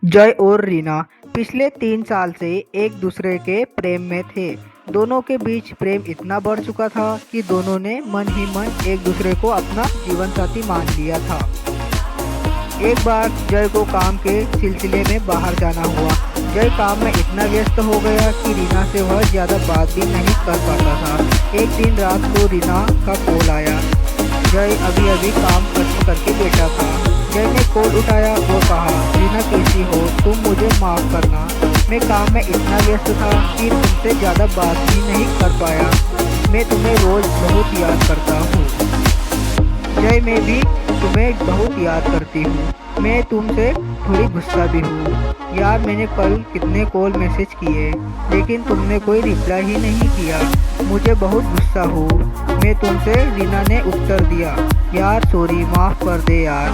जय और रीना पिछले 3 साल से एक दूसरे के प्रेम में थे। दोनों के बीच प्रेम इतना बढ़ चुका था कि दोनों ने मन ही मन एक दूसरे को अपना जीवन साथी मान लिया था। एक बार जय को काम के सिलसिले में बाहर जाना हुआ। जय काम में इतना व्यस्त हो गया कि रीना से वह ज़्यादा बात भी नहीं कर पाता था। एक दिन रात को रीना का कॉल आया। जय अभी अभी काम खत्म करके बैठा था। जय ने कॉल उठाया और कहा, रीना कैसी हो, तुम मुझे माफ़ करना, मैं काम में इतना व्यस्त था कि तुमसे ज़्यादा बात भी नहीं कर पाया। मैं तुम्हें रोज़ बहुत याद करता हूँ। जय, मैं भी तुम्हें बहुत याद करती हूँ। मैं तुमसे थोड़ी गुस्सा भी हूँ यार, मैंने कल कितने कॉल मैसेज किए लेकिन तुमने कोई रिप्लाई ही नहीं किया। मुझे बहुत गुस्सा हूँ मैं तुमसे। रीना ने उत्तर दिया, यार सॉरी, माफ़ कर दे यार,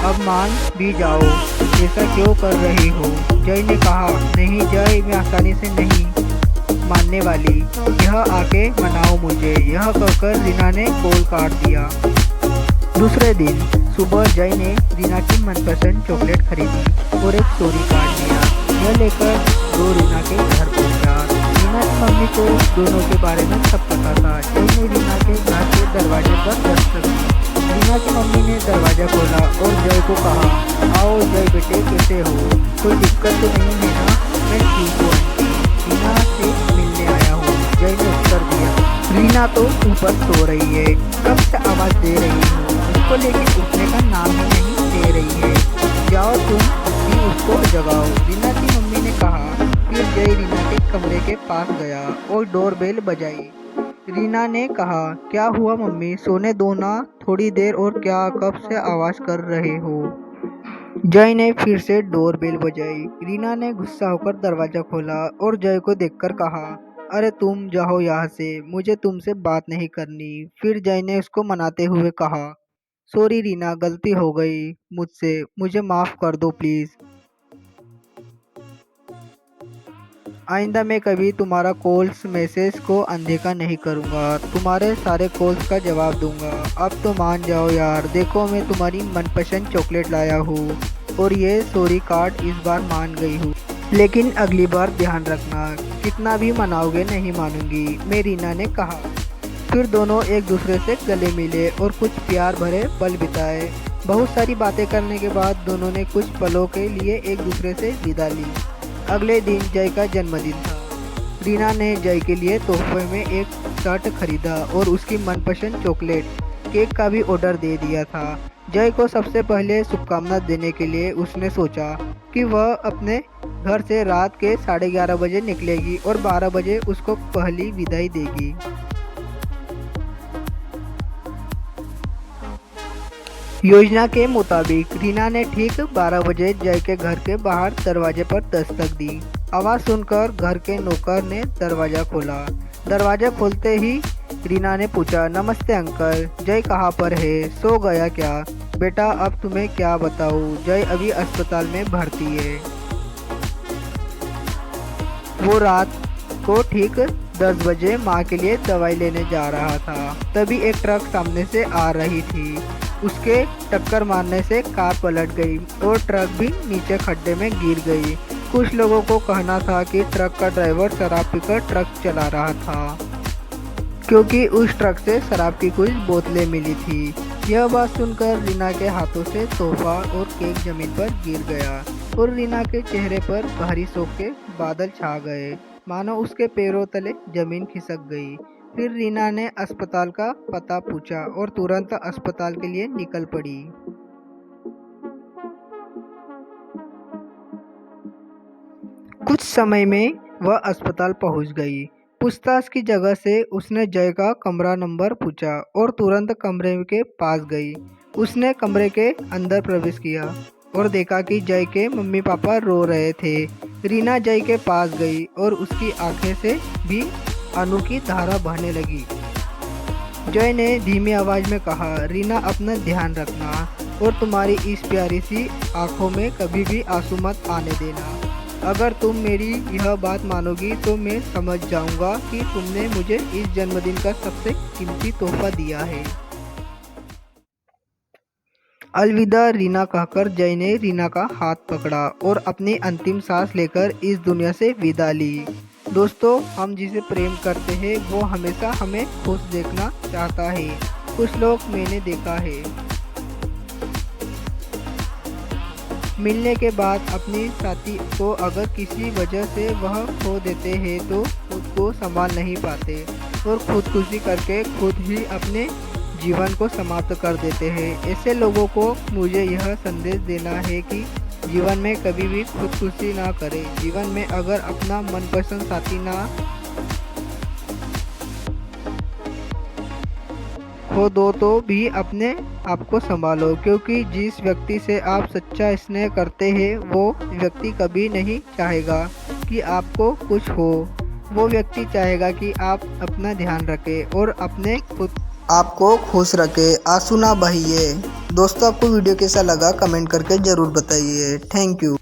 अब मान भी जाओ, ऐसा क्यों कर रही हो। जय ने कहा, नहीं जय, मैं आसानी से नहीं मानने वाली, यह आके मनाओ मुझे। यह कहकर रीना ने कॉल काट दिया। दूसरे दिन सुबह जय ने रीना की मनपसंद चॉकलेट खरीदी और एक स्टोरी कार्ड दिया। यह लेकर वो रीना के घर पहुंचा। रीना की मम्मी को दोनों के बारे में सब पता था। जय ने रीना के घर के दरवाजे पर दस्तक दी। रीना की मम्मी ने दरवाज़ा खोला और जय को कहा, आओ जय बेटे, कैसे हो, कोई दिक्कत तो नहीं है ना। मैं ठीक हूँ आंटी, रीना से मिलने आया हूँ, जय ने उत्तर दिया। रीना तो ऊपर सो रही है, कब से आवाज़ दे रही हूँ उसको, लेकिन उठने का नाम ही नहीं ले रही है। जाओ तुम भी उसको जगाओ, रीना की मम्मी ने कहा। फिर जय रीना के कमरे के पास गया और डोरबेल बजाई। रीना ने कहा, क्या हुआ मम्मी, सोने दो ना थोड़ी देर और, क्या कब से आवाज़ कर रहे हो। जय ने फिर से डोरबेल बजाई। रीना ने गुस्सा होकर दरवाज़ा खोला और जय को देखकर कहा, अरे तुम जाओ यहाँ से, मुझे तुमसे बात नहीं करनी। फिर जय ने उसको मनाते हुए कहा, सॉरी रीना, गलती हो गई मुझसे, मुझे माफ़ कर दो प्लीज़। आइंदा मैं कभी तुम्हारा कॉल्स मैसेज को अनदेखा नहीं करूँगा, तुम्हारे सारे कॉल्स का जवाब दूंगा। अब तो मान जाओ यार, देखो मैं तुम्हारी मनपसंद चॉकलेट लाया हूँ और ये सॉरी कार्ड, इस बार मान गई हूँ, लेकिन अगली बार ध्यान रखना, कितना भी मनाओगे नहीं मानूंगी, मैं, रीना ने कहा। फिर दोनों एक दूसरे से गले मिले और कुछ प्यार भरे पल बिताए। बहुत सारी बातें करने के बाद दोनों ने कुछ पलों के लिए एक दूसरे से विदा ली। अगले दिन जय का जन्मदिन था। रीना ने जय के लिए तोहफे में एक शर्ट खरीदा और उसकी मनपसंद चॉकलेट केक का भी ऑर्डर दे दिया था। जय को सबसे पहले शुभकामना देने के लिए उसने सोचा कि वह अपने घर से रात के 11:30 बजे निकलेगी और 12 बजे उसको पहली विदाई देगी। योजना के मुताबिक रीना ने ठीक 12 बजे जय के घर के बाहर दरवाजे पर दस्तक दी। आवाज़ सुनकर घर के नौकर ने दरवाज़ा खोला। दरवाज़ा खोलते ही रीना ने पूछा, नमस्ते अंकल, जय कहाँ पर है, सो गया क्या। बेटा अब तुम्हें क्या बताऊँ, जय अभी अस्पताल में भर्ती है। वो रात को ठीक 10 बजे माँ के लिए दवाई लेने जा रहा था। तभी एक ट्रक सामने से आ रही थी। उसके टक्कर मारने से कार पलट गई और ट्रक भी नीचे खड्डे में गिर गई। कुछ लोगों को कहना था कि ट्रक का ड्राइवर शराब पीकर ट्रक चला रहा था, क्योंकि उस ट्रक से शराब की कुछ बोतलें मिली थी। यह बात सुनकर रीना के हाथों से तोहफा और केक जमीन पर गिर गया और रीना के चेहरे पर भारी शोक के बादल छा गए, मानो उसके पैरों तले जमीन खिसक गई। फिर रीना ने अस्पताल का पता पूछा और तुरंत अस्पताल के लिए निकल पड़ी। कुछ समय में वह अस्पताल पहुंच गई। पूछताछ की जगह से उसने जय का कमरा नंबर पूछा और तुरंत कमरे के पास गई। उसने कमरे के अंदर प्रवेश किया और देखा कि जय के मम्मी पापा रो रहे थे। रीना जय के पास गई और उसकी आंखें से भी आंसू की धारा बहने लगी। जय ने धीमी आवाज में कहा, रीना अपना ध्यान रखना और तुम्हारी इस प्यारी सी आंखों में कभी भी आंसू मत आने देना। अगर तुम मेरी यह बात मानोगी तो मैं समझ जाऊंगा कि तुमने मुझे इस जन्मदिन का सबसे कीमती तोहफा दिया है। अलविदा रीना कहकर जय ने रीना का हाथ पकड़ा और अपनी अंतिम सांस लेकर इस दुनिया से विदा ली। दोस्तों, हम जिसे प्रेम करते हैं वो हमेशा हमें खुश देखना चाहता है। कुछ लोग मैंने देखा है मिलने के बाद अपनी साथी को अगर किसी वजह से वह खो देते हैं तो खुद को संभाल नहीं पाते और खुदकुशी करके खुद ही अपने जीवन को समाप्त कर देते हैं। ऐसे लोगों को मुझे यह संदेश देना है कि जीवन में कभी भी खुदकुशी ना करें। जीवन में अगर अपना मनपसंद साथी ना खो दो तो भी अपने आप को संभालो, क्योंकि जिस व्यक्ति से आप सच्चा स्नेह करते हैं वो व्यक्ति कभी नहीं चाहेगा कि आपको कुछ हो। वो व्यक्ति चाहेगा कि आप अपना ध्यान रखें और अपने खुद आपको खुश रखें। आंसू ना बहाइए। दोस्तों, आपको वीडियो कैसा लगा कमेंट करके ज़रूर बताइए। Thank you.